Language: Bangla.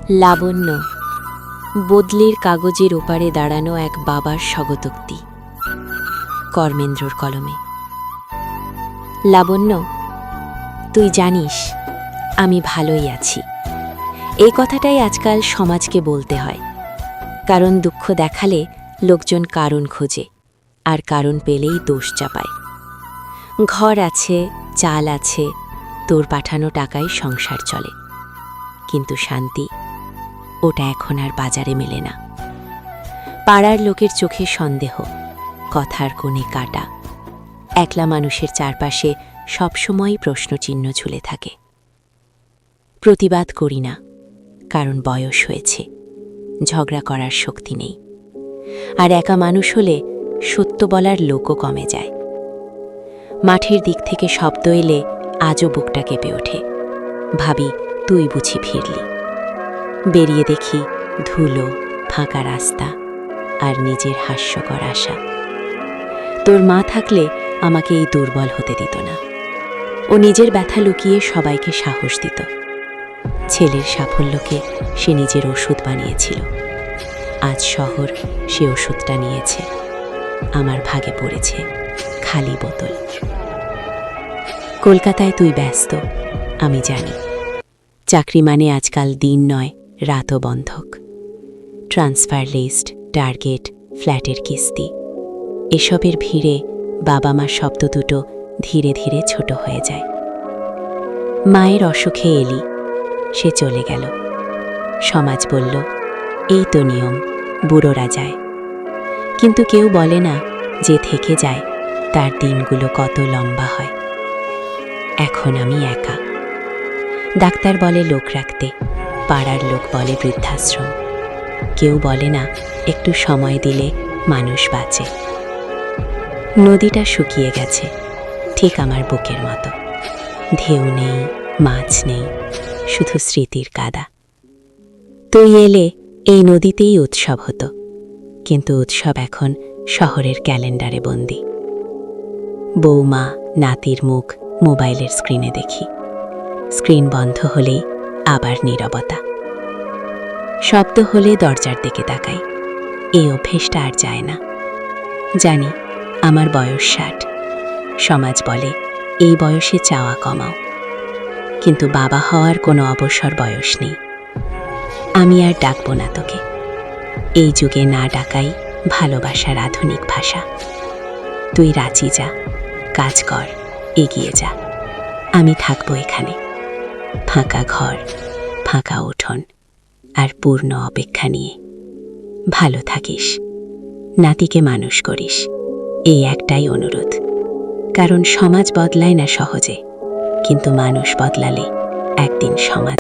লাবণ্য, বদলির কাগজের ওপারে দাঁড়ানো এক বাবার স্বগতোক্তি, কর্মেন্দ্রর কলমে। লাবণ্য, তুই জানিস আমি ভালোই আছি। এই কথাটাই আজকাল সমাজকে বলতে হয়, কারণ দুঃখ দেখালে লোকজন কারণ খোঁজে, আর কারণ পেলেই দোষ চাপায়। ঘর আছে, চাল আছে, তোর পাঠানো টাকায় সংসার চলে, কিন্তু শান্তি ওটা এখন আর বাজারে মেলে না। পাড়ার লোকের চোখে সন্দেহ, কথার কোণে কাটা, একলা মানুষের চারপাশে সবসময়ই প্রশ্নচিহ্ন ঝুলে থাকে। প্রতিবাদ করি না, কারণ বয়স হয়েছে, ঝগড়া করার শক্তি নেই। আর একা মানুষ হলে সত্য বলার লোকও কমে যায়। মাঠের দিক থেকে শব্দ এলে আজও বুকটা কেঁপে ওঠে। ভাবি, তুই বুঝি ফিরলি। বেরিয়ে দেখি ধুলো, ফাঁকা রাস্তা, আর নিজের হাস্যকর আশা। তোর মা থাকলে আমাকে এই দুর্বল হতে দিত না। ও নিজের ব্যথা লুকিয়ে সবাইকে সাহস দিত। ছেলের সাফল্যকে সে নিজের ওষুধ বানিয়েছিল। আজ শহর সে ওষুধটা নিয়েছে, আমার ভাগে পড়েছে খালি বোতল। কলকাতায় তুই ব্যস্ত, আমি জানি। চাকরি মানে আজকাল দিন নয়, রাতও বন্ধক। ট্রান্সফার লিস্ট, টার্গেট, ফ্ল্যাটের কিস্তি, এসবের ভিড়ে বাবা মার শব্দ দুটো ধীরে ধীরে ছোট হয়ে যায়। মায়ের অসুখে এলি, সে চলে গেল। সমাজ বলল, এই তো নিয়ম, বুড়োরা যায়। কিন্তু কেউ বলে না যে থেকে যায় তার দিনগুলো কত লম্বা হয়। এখন আমি একা। ডাক্তার বলে লোক রাখতে, পাড়ার লোক বলে বৃদ্ধাশ্রম। কেউ বলে না একটু সময় দিলে মানুষ বাঁচে। নদীটা শুকিয়ে গেছে, ঠিক আমার বুকের মতো। ঢেউ নেই, মাছ নেই, শুধু স্মৃতির কাদা। তুই এলে এই নদীতেই উৎসব হতো, কিন্তু উৎসব এখন শহরের ক্যালেন্ডারে বন্দি। বৌমা, নাতির মুখ মোবাইলের স্ক্রিনে দেখি। স্ক্রিন বন্ধ হলেই আবার নীরবতা। শব্দ হলে দরজার দিকে তাকাই। এই অভ্যেসটা আর যায় না। জানি আমার বয়স 60। সমাজ বলে এই বয়সে চাওয়া কমাও, কিন্তু বাবা হওয়ার কোনো অবসর বয়স নেই। আমি আর ডাকবো না তোকে। এই যুগে না ডাকাই ভালোবাসার আধুনিক ভাষা। তুই রাঁচি যা, কাজ কর, এগিয়ে যা। আমি থাকবো এখানে, ফাঁকা ঘর, ফাঁকা উঠোন, আর পূর্ণ অপেক্ষা নিয়ে। ভালো থাকিস, নাতিকে মানুষ করিস, এই একটাই অনুরোধ। কারণ সমাজ বদলায় না সহজে, কিন্তু মানুষ বদলালে একদিন সমাজ